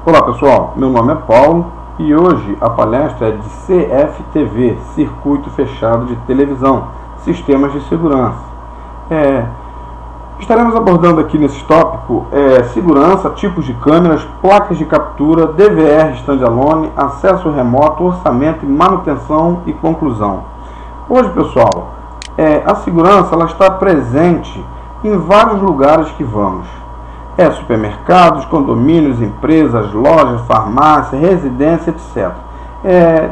Olá pessoal, meu nome é Paulo e hoje a palestra é de CFTV, Circuito Fechado de Televisão, Sistemas de Segurança. Estaremos abordando aqui nesse tópico segurança, tipos de câmeras, placas de captura, DVR standalone, acesso remoto, orçamento, manutenção e conclusão. Hoje pessoal, a segurança ela está presente em vários lugares que vamos. Supermercados, condomínios, empresas, lojas, farmácia, residência, etc.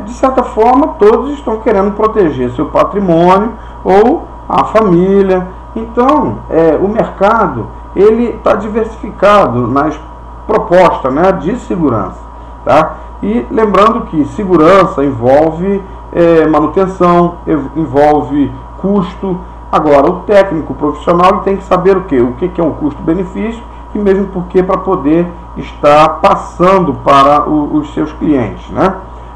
De certa forma, todos estão querendo proteger seu patrimônio ou a família. Então, o mercado ele está diversificado nas propostas, né, de segurança. Tá? E lembrando que segurança envolve manutenção, envolve custo. Agora, o técnico profissional tem que saber o que é um custo-benefício, e mesmo porque para poder estar passando para os seus clientes, né?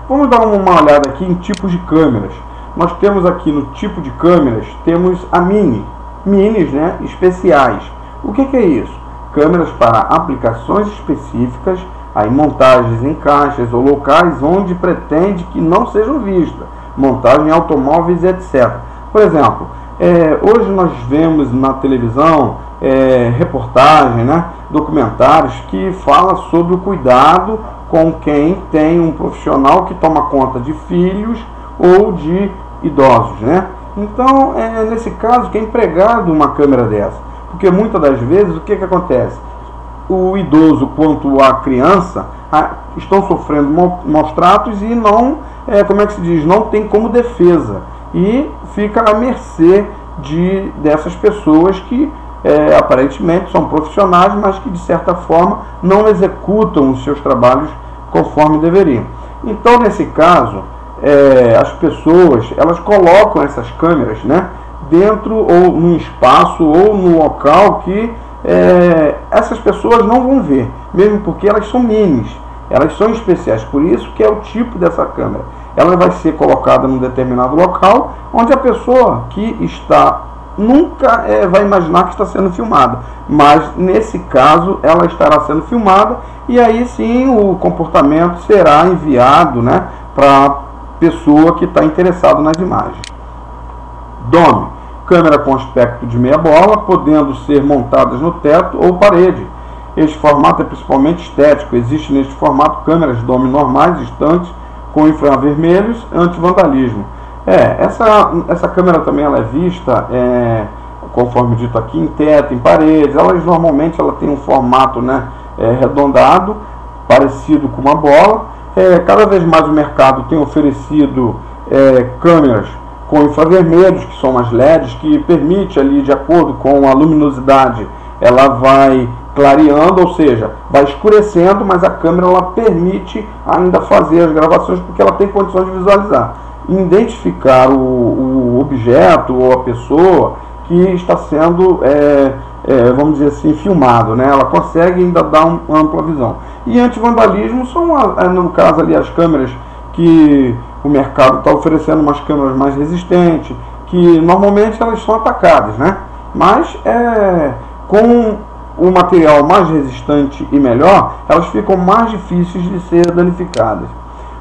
Vamos dar uma olhada aqui em tipos de câmeras. Nós temos aqui no tipo de câmeras, temos a minis, né, especiais. O que é isso? Câmeras para aplicações específicas, aí montagens em caixas ou locais onde pretende que não sejam vistas, montagem em automóveis, etc. Por exemplo, hoje nós vemos na televisão reportagem, né, documentários que falam sobre o cuidado com quem tem um profissional que toma conta de filhos ou de idosos, né? Então, nesse caso, que é empregado uma câmera dessa, porque muitas das vezes o que acontece? O idoso quanto a criança estão sofrendo maus tratos e não, não tem como defesa e fica à mercê dessas pessoas que aparentemente são profissionais, mas que de certa forma não executam os seus trabalhos conforme deveriam. Então, nesse caso, as pessoas elas colocam essas câmeras, né, dentro ou num espaço ou no local que essas pessoas não vão ver, mesmo porque elas são minis, elas são especiais, por isso que é o tipo dessa câmera. Ela vai ser colocada num determinado local onde a pessoa que está nunca vai imaginar que está sendo filmada, mas nesse caso ela estará sendo filmada e aí sim o comportamento será enviado, né, para a pessoa que está interessada nas imagens. Dome, câmera com aspecto de meia bola, podendo ser montadas no teto ou parede. Este formato é principalmente estético, existe neste formato câmeras Dome normais, distantes, com infravermelhos, anti-vandalismo. Essa câmera também ela é vista, conforme dito aqui, em teto, em paredes. Elas normalmente tem um formato, né, arredondado, parecido com uma bola. Cada vez mais o mercado tem oferecido câmeras com infravermelhos, que são as LEDs, que permite ali, de acordo com a luminosidade, ela vai clareando, ou seja, vai escurecendo, mas a câmera ela permite ainda fazer as gravações porque ela tem condições de visualizar, identificar o objeto ou a pessoa que está sendo, vamos dizer assim, filmado, né? Ela consegue ainda dar uma ampla visão. E anti-vandalismo são, no caso ali, as câmeras que o mercado está oferecendo, umas câmeras mais resistentes, que normalmente elas são atacadas, né? Mas com o material mais resistente e melhor, elas ficam mais difíceis de ser danificadas.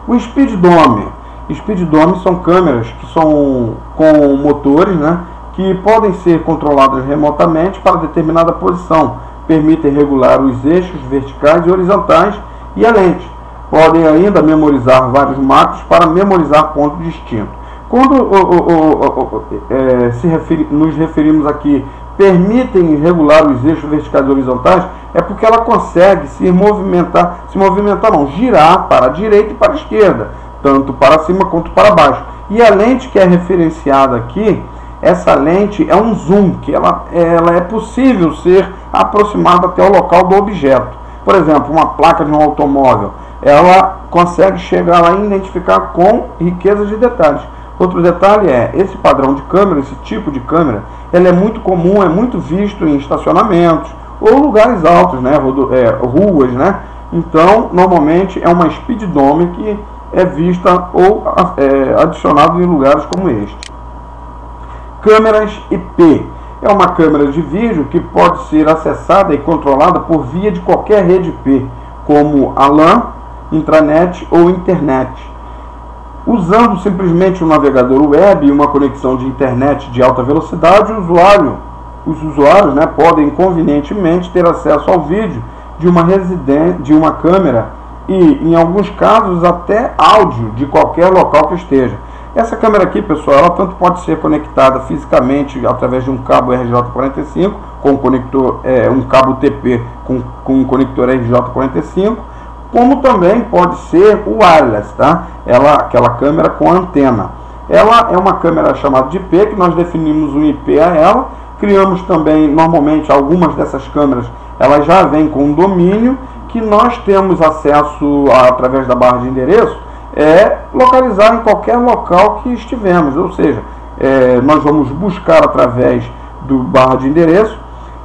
O Speed Dome são câmeras que são com motores, né, que podem ser controladas remotamente para determinada posição, permitem regular os eixos verticais e horizontais e a lente. Podem ainda memorizar vários macros para memorizar pontos distintos. Quando nos referimos aqui, permitem regular os eixos verticais e horizontais, é porque ela consegue girar para a direita e para a esquerda, tanto para cima quanto para baixo. E a lente que é referenciada aqui, essa lente é um zoom, que ela é possível ser aproximada até o local do objeto. Por exemplo, uma placa de um automóvel, ela consegue chegar lá e identificar com riqueza de detalhes. Outro detalhe esse padrão de câmera, esse tipo de câmera, ele é muito comum, é muito visto em estacionamentos ou lugares altos, né, ruas, né? Então, normalmente é uma Speed Dome que é vista ou adicionada em lugares como este. Câmeras IP. É uma câmera de vídeo que pode ser acessada e controlada por via de qualquer rede IP, como a LAN, intranet ou internet. Usando simplesmente um navegador web e uma conexão de internet de alta velocidade, os usuários, né, podem convenientemente ter acesso ao vídeo de uma câmera e, em alguns casos, até áudio de qualquer local que esteja. Essa câmera aqui, pessoal, ela tanto pode ser conectada fisicamente através de um cabo RJ45 com um cabo TP com um conector RJ45, como também pode ser o wireless, tá? Aquela câmera com antena. Ela é uma câmera chamada de IP, que nós definimos um IP a ela. Criamos também, normalmente, algumas dessas câmeras, elas já vêm com um domínio que nós temos acesso através da barra de endereço, localizar em qualquer local que estivermos. Ou seja, nós vamos buscar através do barra de endereço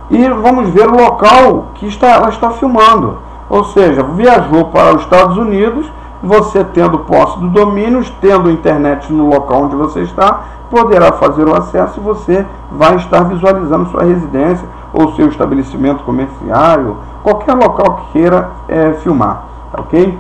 e vamos ver o local que ela está filmando. Ou seja, viajou para os Estados Unidos, você tendo posse do domínio, tendo internet no local onde você está, poderá fazer o acesso e você vai estar visualizando sua residência ou seu estabelecimento comercial, qualquer local que queira filmar, ok?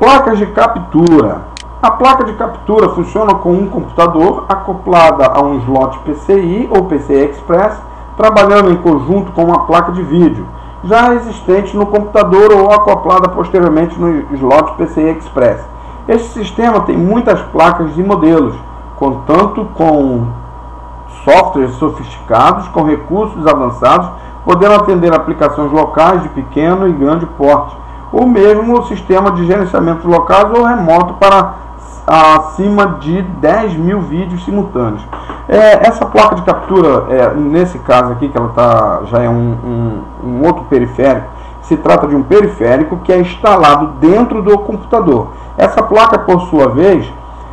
Placas de captura. A placa de captura funciona com um computador acoplada a um slot PCI ou PCI Express, trabalhando em conjunto com uma placa de vídeo, já existente no computador ou acoplada posteriormente no slot PCI Express. Este sistema tem muitas placas e modelos, tanto com softwares sofisticados, com recursos avançados, podendo atender aplicações locais de pequeno e grande porte, ou mesmo o sistema de gerenciamento locais ou remoto para acima de 10 mil vídeos simultâneos. Essa placa de captura, nesse caso aqui, que ela já é um outro periférico, se trata de um periférico que é instalado dentro do computador. Essa placa, por sua vez,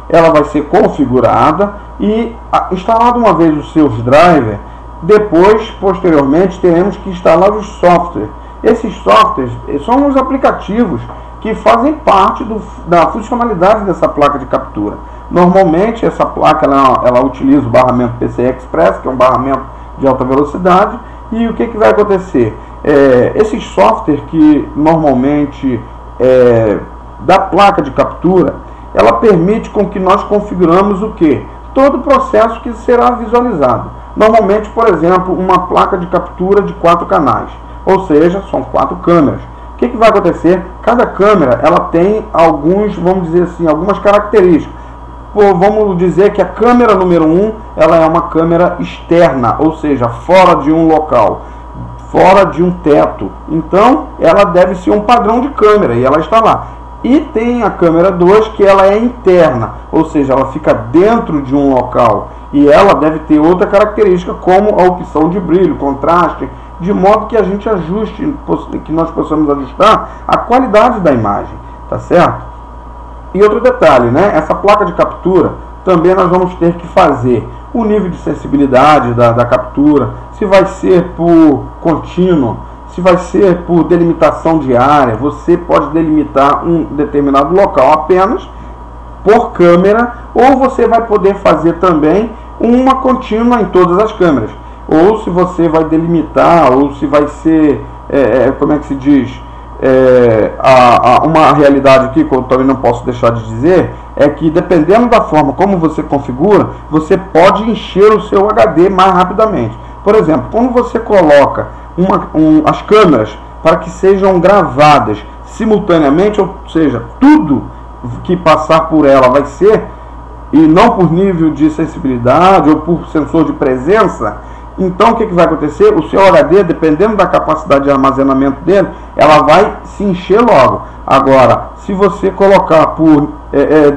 ela vai ser configurada e, instalado uma vez os seus drivers, posteriormente, teremos que instalar os softwares. Esses softwares são os aplicativos que fazem parte da funcionalidade dessa placa de captura. Normalmente, essa placa ela utiliza o barramento PCI Express, que é um barramento de alta velocidade. E o que vai acontecer? Esses softwares que normalmente da placa de captura, ela permite com que nós configuramos o quê? Todo o processo que será visualizado. Normalmente, por exemplo, uma placa de captura de 4 canais, ou seja, são 4 câmeras. O que vai acontecer? Cada câmera ela tem vamos dizer assim, algumas características. Vamos dizer que a câmera número 1 ela é uma câmera externa, ou seja, fora de um local, fora de um teto. Então, ela deve ser um padrão de câmera e ela está lá. E tem a câmera 2 que ela é interna, ou seja, ela fica dentro de um local e ela deve ter outra característica, como a opção de brilho, contraste, de modo que a gente ajuste, que nós possamos ajustar a qualidade da imagem, tá certo? E outro detalhe, né? Essa placa de captura, também nós vamos ter que fazer o nível de sensibilidade da captura, se vai ser por contínuo, se vai ser por delimitação de área. Você pode delimitar um determinado local apenas por câmera, ou você vai poder fazer também uma contínua em todas as câmeras. Ou se você vai delimitar, ou se vai ser, como é que se diz, uma realidade aqui que eu também não posso deixar de dizer, é que dependendo da forma como você configura, você pode encher o seu HD mais rapidamente. Por exemplo, quando você coloca as câmeras para que sejam gravadas simultaneamente, ou seja, tudo que passar por ela vai ser, e não por nível de sensibilidade ou por sensor de presença, então o que vai acontecer? O seu HD, dependendo da capacidade de armazenamento dele, ela vai se encher logo. Agora, se você colocar por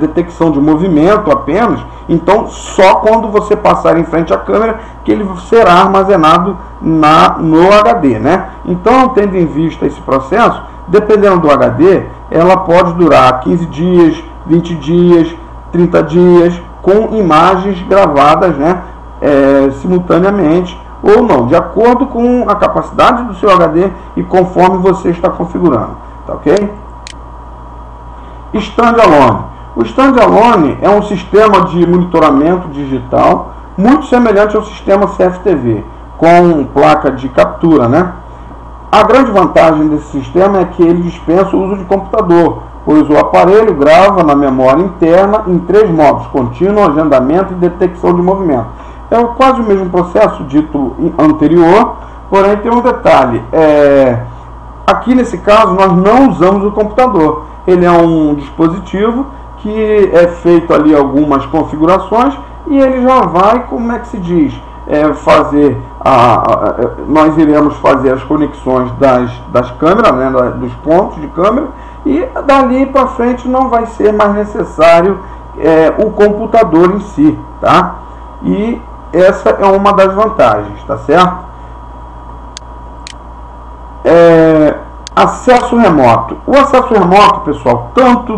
detecção de movimento apenas, então só quando você passar em frente à câmera que ele será armazenado no HD, né? Então, tendo em vista esse processo, dependendo do HD, ela pode durar 15 dias, 20 dias, 30 dias, com imagens gravadas, né? Simultaneamente ou não, de acordo com a capacidade do seu HD e conforme você está configurando, tá ok? Standalone. O Standalone é um sistema de monitoramento digital muito semelhante ao sistema CFTV, com placa de captura, né? A grande vantagem desse sistema é que ele dispensa o uso de computador, pois o aparelho grava na memória interna em 3 modos: contínuo, agendamento e detecção de movimento. É quase o mesmo processo dito anterior, porém tem um detalhe. Aqui nesse caso nós não usamos o computador. Ele é um dispositivo que é feito ali algumas configurações e ele já vai, como é que se diz, fazer nós iremos fazer as conexões das câmeras, né, dos pontos de câmera, e dali para frente não vai ser mais necessário o computador em si, tá? E essa é uma das vantagens, tá certo? Acesso remoto. O acesso remoto, pessoal, tanto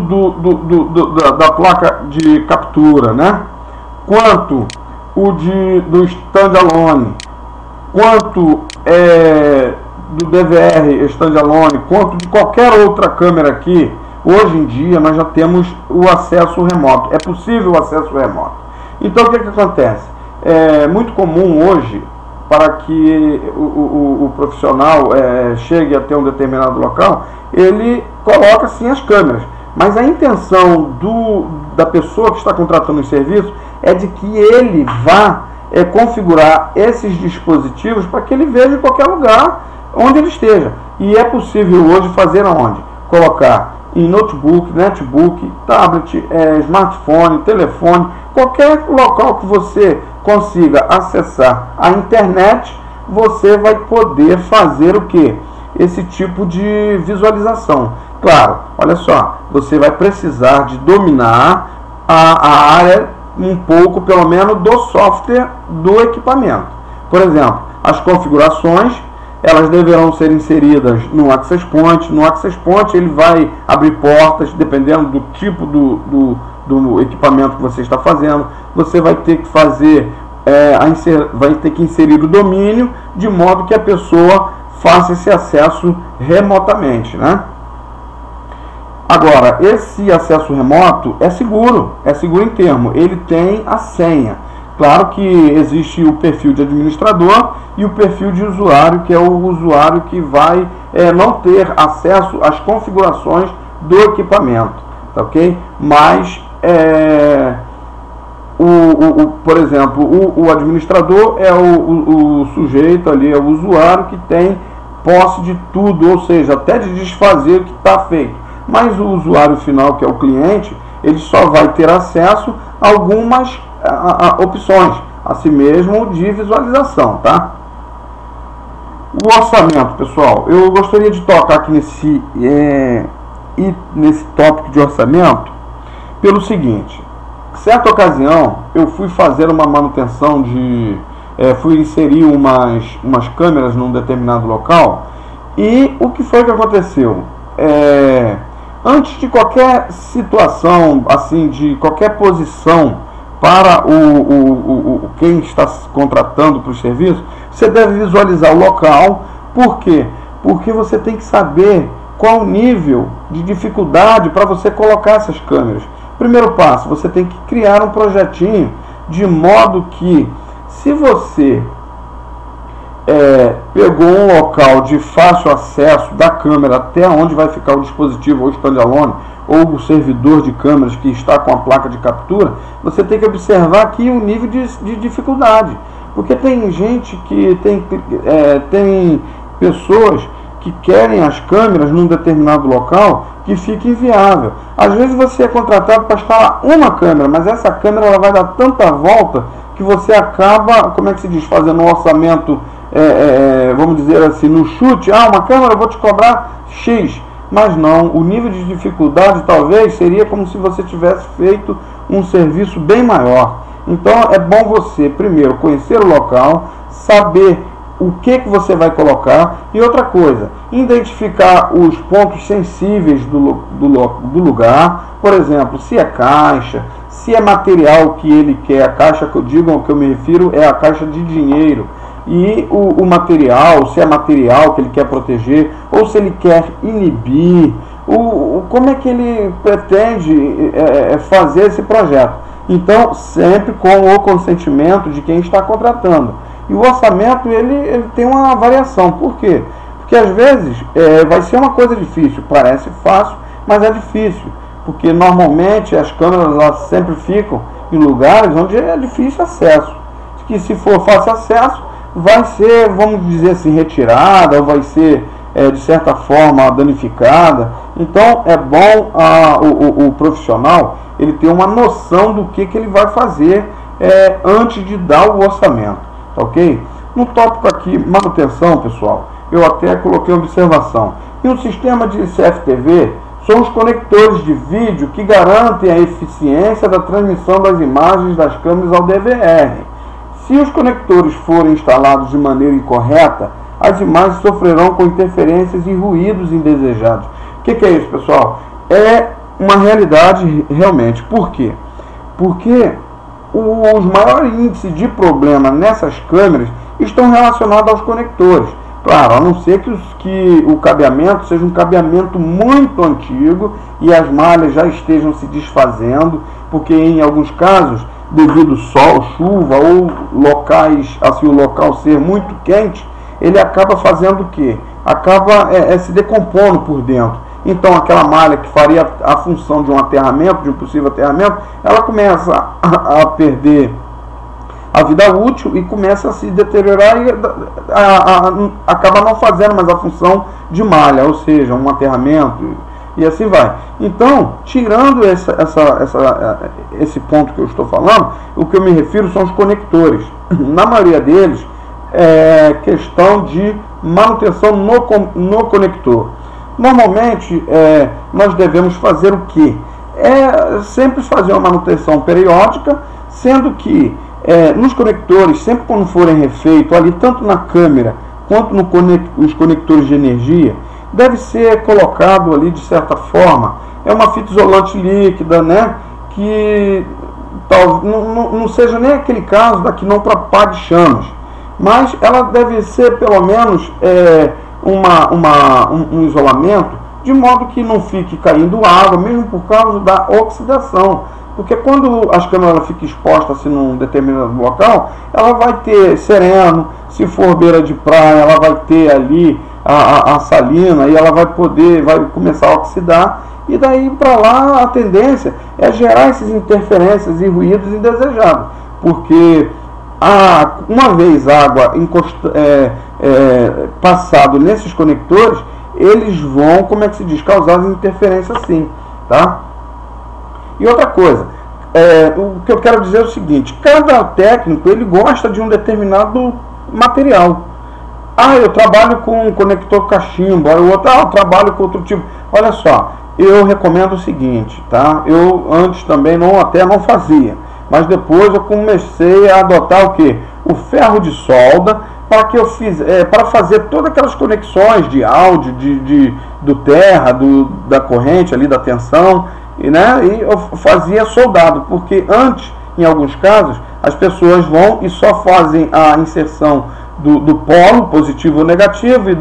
da placa de captura, né, quanto o do standalone, quanto do DVR standalone, quanto de qualquer outra câmera aqui, hoje em dia nós já temos o acesso remoto. É possível o acesso remoto. Então o que acontece? É muito comum hoje, para que o profissional chegue a ter um determinado local, ele coloca sim as câmeras. Mas a intenção da pessoa que está contratando os serviços é de que ele vá configurar esses dispositivos para que ele veja em qualquer lugar onde ele esteja. E é possível hoje fazer aonde? Colocar em notebook, netbook, tablet, smartphone, telefone, qualquer local que você consiga acessar a internet, você vai poder fazer o que? Esse tipo de visualização. Claro, olha só, você vai precisar de dominar a área um pouco, pelo menos, do software do equipamento. Por exemplo, as configurações, elas deverão ser inseridas no Access Point. No Access Point ele vai abrir portas, dependendo do tipo do equipamento que você está fazendo. Você vai ter que fazer, vai ter que inserir o domínio, de modo que a pessoa faça esse acesso remotamente, né? Agora, esse acesso remoto é seguro em termo, ele tem a senha. Claro que existe o perfil de administrador e o perfil de usuário, que é o usuário que vai não ter acesso às configurações do equipamento, tá ok? Mas, por exemplo, o administrador é o sujeito ali, é o usuário que tem posse de tudo, ou seja, até de desfazer o que está feito. Mas o usuário final, que é o cliente, ele só vai ter acesso a algumas opções, assim mesmo de visualização, tá? O orçamento, pessoal, eu gostaria de tocar aqui nesse tópico de orçamento pelo seguinte: certa ocasião eu fui fazer uma manutenção fui inserir umas câmeras num determinado local, e o que foi que aconteceu? Antes de qualquer situação, assim, de qualquer posição para quem está contratando para o serviço, você deve visualizar o local. Por quê? Porque você tem que saber qual o nível de dificuldade para você colocar essas câmeras. Primeiro passo, você tem que criar um projetinho de modo que, se você pegou um local de fácil acesso da câmera até onde vai ficar o dispositivo ou standalone ou o servidor de câmeras que está com a placa de captura, você tem que observar aqui o nível de dificuldade, porque tem gente que tem pessoas que querem as câmeras num determinado local que fica inviável. Às vezes você é contratado para instalar uma câmera, mas essa câmera ela vai dar tanta volta que você acaba, como é que se diz, fazendo um orçamento, vamos dizer assim, no chute. Uma câmera eu vou te cobrar X, mas não, o nível de dificuldade talvez seria como se você tivesse feito um serviço bem maior. Então é bom você primeiro conhecer o local, saber o que você vai colocar, e outra coisa, identificar os pontos sensíveis do lugar. Por exemplo, se é caixa, se é material que ele quer. A caixa que eu digo, ao que eu me refiro, é a caixa de dinheiro. E o material, se é material que ele quer proteger, ou se ele quer inibir, como é que ele pretende fazer esse projeto. Então, sempre com o consentimento de quem está contratando. E o orçamento, ele tem uma variação. Por quê? Porque às vezes vai ser uma coisa difícil, parece fácil, mas é difícil, porque normalmente as câmeras elas sempre ficam em lugares onde é difícil acesso, que se for fácil acesso vai ser, vamos dizer assim, retirada, ou vai ser de certa forma danificada. Então é bom o profissional ele ter uma noção do que ele vai fazer antes de dar o orçamento, tá ok? No tópico aqui, manutenção, pessoal, eu até coloquei uma observação. E um sistema de CFTV são os conectores de vídeo que garantem a eficiência da transmissão das imagens das câmeras ao DVR. Se os conectores forem instalados de maneira incorreta, as imagens sofrerão com interferências e ruídos indesejados. O que é isso, pessoal? É uma realidade realmente. Por quê? Porque os maiores índices de problema nessas câmeras estão relacionados aos conectores. Claro, a não ser que o cabeamento seja um cabeamento muito antigo e as malhas já estejam se desfazendo, porque em alguns casos, devido ao sol, chuva ou locais, assim, o local ser muito quente, ele acaba fazendo o quê? Acaba se decompondo por dentro. Então aquela malha que faria a função de um aterramento, de um possível aterramento, ela começa a perder a vida útil e começa a se deteriorar e acaba não fazendo mais a função de malha, ou seja, um aterramento e assim vai. Então, tirando esse ponto que eu estou falando, o que eu me refiro são os conectores. Na maioria deles é questão de manutenção no conector. Normalmente nós devemos fazer o que? Sempre fazer uma manutenção periódica, sendo que nos conectores, sempre quando forem refeitos ali, tanto na câmera quanto nos conectores de energia, deve ser colocado ali de certa forma, uma fita isolante líquida, né, que não seja nem aquele caso da que não propague chamas, mas ela deve ser pelo menos um isolamento, de modo que não fique caindo água, mesmo por causa da oxidação. Porque quando as câmeras ficam expostas assim, num determinado local, ela vai ter sereno, se for beira de praia, ela vai ter ali a salina e ela vai começar a oxidar, e daí para lá a tendência é gerar essas interferências e ruídos indesejados, porque uma vez a água passado nesses conectores, eles vão, como é que se diz, causar as interferências sim, tá? E outra coisa, o que eu quero dizer é o seguinte: cada técnico ele gosta de um determinado material. Eu trabalho com um conector cachimbo, o outro, eu trabalho com outro tipo. Olha só, eu recomendo o seguinte, tá? Eu antes também até não fazia, mas depois eu comecei a adotar o que? O ferro de solda, para que eu para fazer todas aquelas conexões de áudio, do terra, da corrente ali, da tensão. E eu fazia soldado, porque antes, em alguns casos, as pessoas vão e só fazem a inserção do polo positivo ou negativo e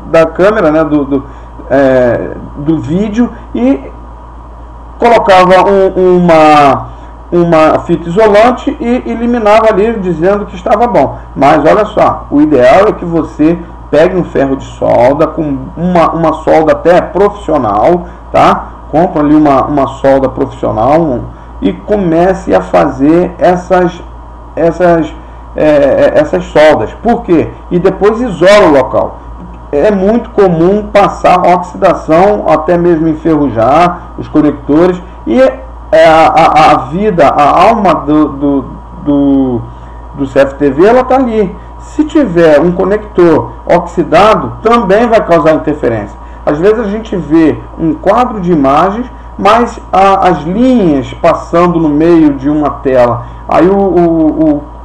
da câmera, né, do vídeo, e colocava uma fita isolante e eliminava ali dizendo que estava bom. Mas olha só, o ideal é que você pegue um ferro de solda com uma solda até profissional, tá? Compra ali uma solda profissional e comece a fazer essas soldas. Por quê? E depois isola o local. É muito comum passar oxidação, até mesmo enferrujar os conectores, e a vida, a alma do CFTV, ela está ali. Se tiver um conector oxidado, também vai causar interferência. Às vezes a gente vê um quadro de imagens, mas as linhas passando no meio de uma tela. Aí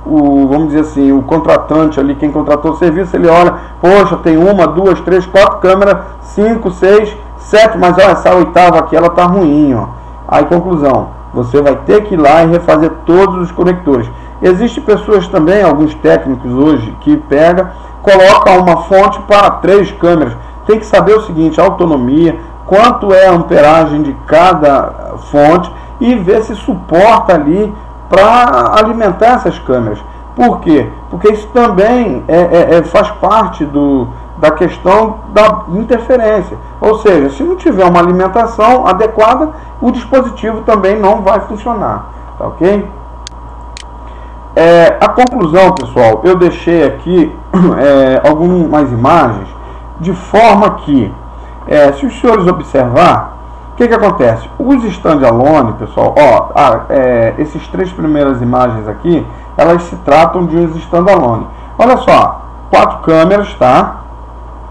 vamos dizer assim, o contratante ali, quem contratou o serviço, ele olha, poxa, tem 1, 2, 3, 4 câmeras, 5, 6, 7, mas olha, essa 8ª aqui, ela tá ruim, ó. Aí, conclusão, você vai ter que ir lá e refazer todos os conectores. Existem pessoas também, alguns técnicos hoje, que colocam uma fonte para 3 câmeras. Tem que saber o seguinte: a autonomia, quanto é a amperagem de cada fonte, e ver se suporta ali para alimentar essas câmeras. Por quê? Porque isso também faz parte da questão da interferência. Ou seja, se não tiver uma alimentação adequada, o dispositivo também não vai funcionar. Tá ok? A conclusão, pessoal, eu deixei aqui algumas imagens, de forma que, se os senhores observar, o que acontece? Os standalone, pessoal, esses três primeiras imagens aqui, elas se tratam de uns standalone. Olha só, 4 câmeras, tá?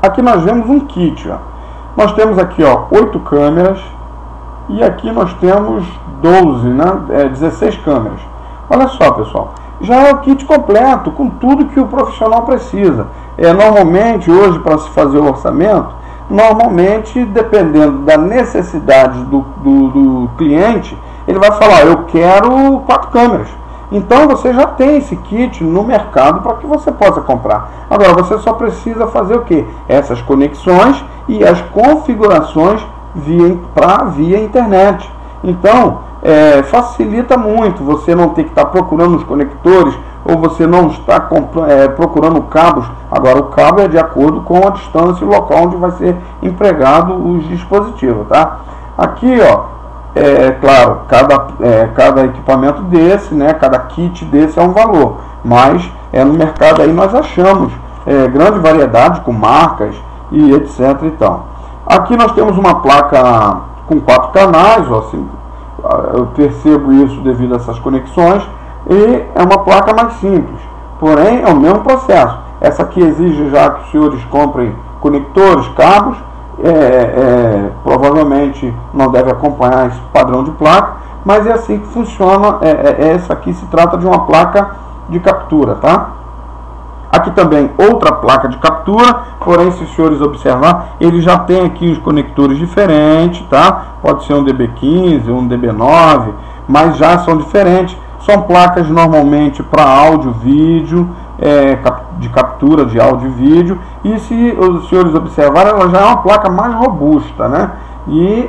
Aqui nós vemos um kit, ó. Nós temos aqui, ó, 8 câmeras, e aqui nós temos 12, né? 16 câmeras. Olha só, pessoal, já é o kit completo, com tudo que o profissional precisa. Normalmente, hoje, para se fazer o orçamento, normalmente, dependendo da necessidade do cliente, ele vai falar, eu quero 4 câmeras. Então, você já tem esse kit no mercado para que você possa comprar. Agora, você só precisa fazer o quê? Essas conexões e as configurações via internet. Então, facilita muito, você não ter que estar procurando os conectores, ou você não está procurando cabos. Agora, o cabo é de acordo com a distância e o local onde vai ser empregado os dispositivos, tá? Aqui, ó, claro, cada equipamento desse, né, cada kit desse é um valor, mas no mercado aí nós achamos grande variedade com marcas e etc. Então, aqui nós temos uma placa com 4 canais, ó, assim, eu percebo isso devido a essas conexões, e é uma placa mais simples, porém é o mesmo processo. Essa aqui exige já que os senhores comprem conectores, cabos, provavelmente não deve acompanhar esse padrão de placa, mas é assim que funciona. Essa aqui se trata de uma placa de captura, tá? Aqui também outra placa de captura, porém, se os senhores observar, ele já tem aqui os conectores diferentes, tá? Pode ser um DB15, um DB9, mas já são diferentes. São placas normalmente para áudio, vídeo, de captura de áudio e vídeo. E se os senhores observarem, ela já é uma placa mais robusta, né? E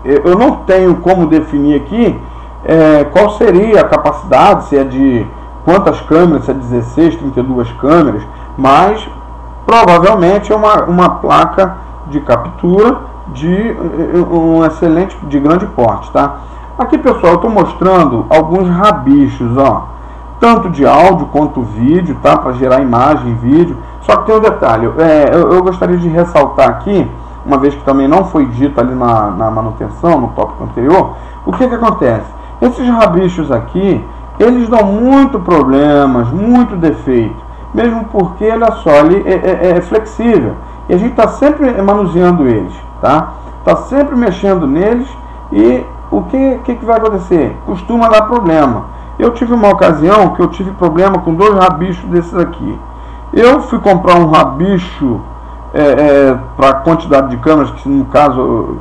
eu não tenho como definir aqui qual seria a capacidade, se é de quantas câmeras, se é 16, 32 câmeras, mas provavelmente é uma placa de captura de um excelente, de grande porte, tá? Aqui, pessoal, eu estou mostrando alguns rabichos, ó, tanto de áudio quanto vídeo, tá? Para gerar imagem e vídeo. Só que tem um detalhe, eu gostaria de ressaltar aqui, uma vez que também não foi dito ali na manutenção, no tópico anterior, o que acontece? Esses rabichos aqui, eles dão muito problemas, muito defeito, mesmo porque, olha só, ele é flexível, e a gente está sempre manuseando eles, tá? Está sempre mexendo neles, e o que vai acontecer? Costuma dar problema. Eu tive uma ocasião que eu tive problema com 2 rabichos desses aqui. Eu fui comprar um rabicho para a quantidade de câmeras, que no caso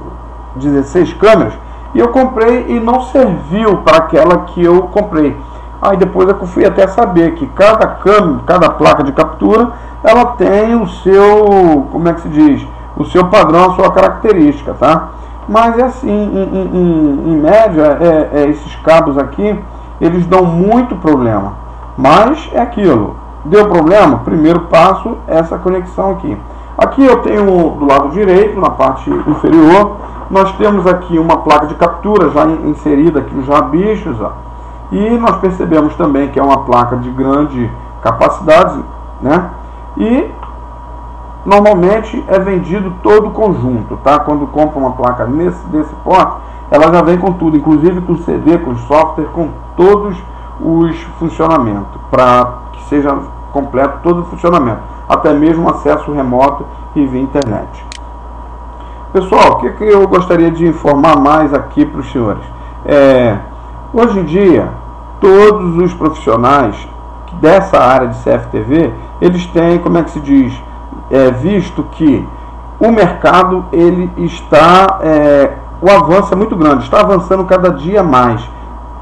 16 câmeras, e eu comprei e não serviu para aquela que eu comprei. Aí depois eu fui até saber que cada placa de captura, ela tem o seu, como é que se diz, o seu padrão, a sua característica, tá? Mas é assim, em média, esses cabos aqui, eles dão muito problema. Mas é aquilo, deu problema, primeiro passo, essa conexão aqui. Aqui eu tenho do lado direito, na parte inferior, nós temos aqui uma placa de captura já inserida aqui nos rabichos, ó. E nós percebemos também que é uma placa de grande capacidade, né? E normalmente é vendido todo o conjunto, tá? Quando compra uma placa desse porte, ela já vem com tudo, inclusive com CD, com software, com todos os funcionamentos, para que seja completo todo o funcionamento, até mesmo acesso remoto e via internet. Pessoal, o que eu gostaria de informar mais aqui para os senhores? Hoje em dia, todos os profissionais dessa área de CFTV, eles têm, como é que se diz, visto que o mercado, ele está, o avanço é muito grande, está avançando cada dia mais.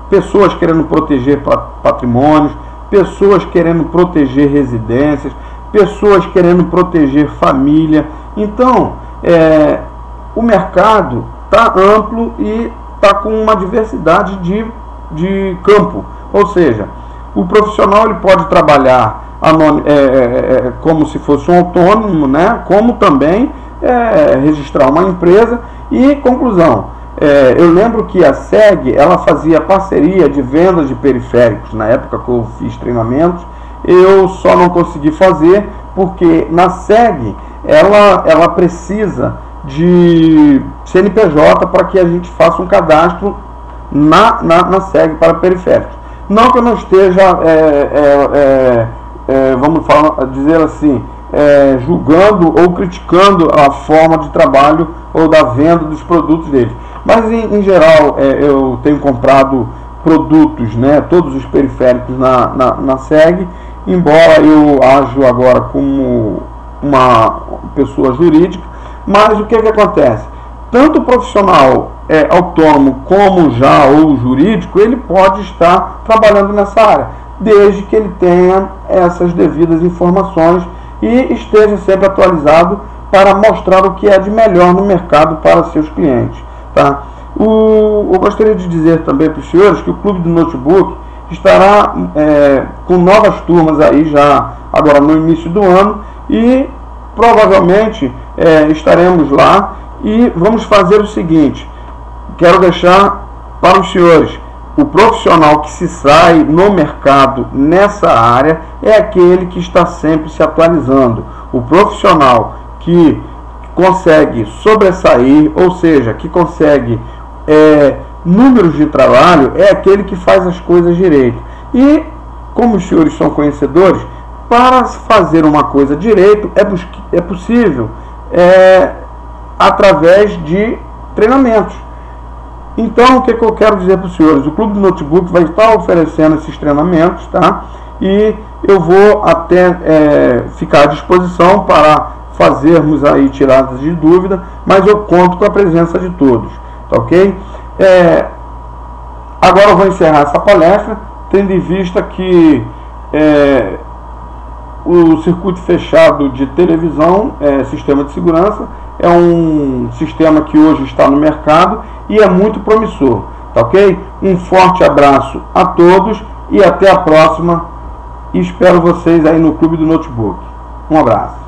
Pessoas querendo proteger patrimônios, pessoas querendo proteger residências, pessoas querendo proteger família. Então, o mercado está amplo e está com uma diversidade de campo. Ou seja, o profissional ele pode trabalhar como se fosse um autônomo, né? Como também registrar uma empresa. E conclusão, eu lembro que a SEG ela fazia parceria de vendas de periféricos. Na época que eu fiz treinamentos, eu só não consegui fazer porque na SEG ela precisa de CNPJ para que a gente faça um cadastro na SEG para periféricos. Não que eu não esteja, vamos dizer assim, julgando ou criticando a forma de trabalho ou da venda dos produtos deles. Mas, em geral, eu tenho comprado produtos, né, todos os periféricos na SEG, embora eu ajo agora como uma pessoa jurídica. Mas o que acontece? Tanto o profissional autônomo como já o jurídico, ele pode estar trabalhando nessa área, desde que ele tenha essas devidas informações e esteja sempre atualizado para mostrar o que é de melhor no mercado para seus clientes. Tá? Eu gostaria de dizer também para os senhores que o Clube do Notebook estará com novas turmas aí já agora no início do ano e provavelmente estaremos lá e vamos fazer o seguinte. Quero deixar para os senhores, o profissional que se sai no mercado nessa área é aquele que está sempre se atualizando. O profissional que consegue sobressair, ou seja, que consegue números de trabalho, é aquele que faz as coisas direito. E, como os senhores são conhecedores, para fazer uma coisa direito é possível através de treinamentos. Então, o que eu quero dizer para os senhores? O Clube do Notebook vai estar oferecendo esses treinamentos, tá? E eu vou até ficar à disposição para fazermos aí tiradas de dúvida, mas eu conto com a presença de todos, tá ok? Agora eu vou encerrar essa palestra, tendo em vista que o circuito fechado de televisão, sistema de segurança, é um sistema que hoje está no mercado e é muito promissor, tá ok? Um forte abraço a todos e até a próxima. E espero vocês aí no Clube do Notebook. Um abraço.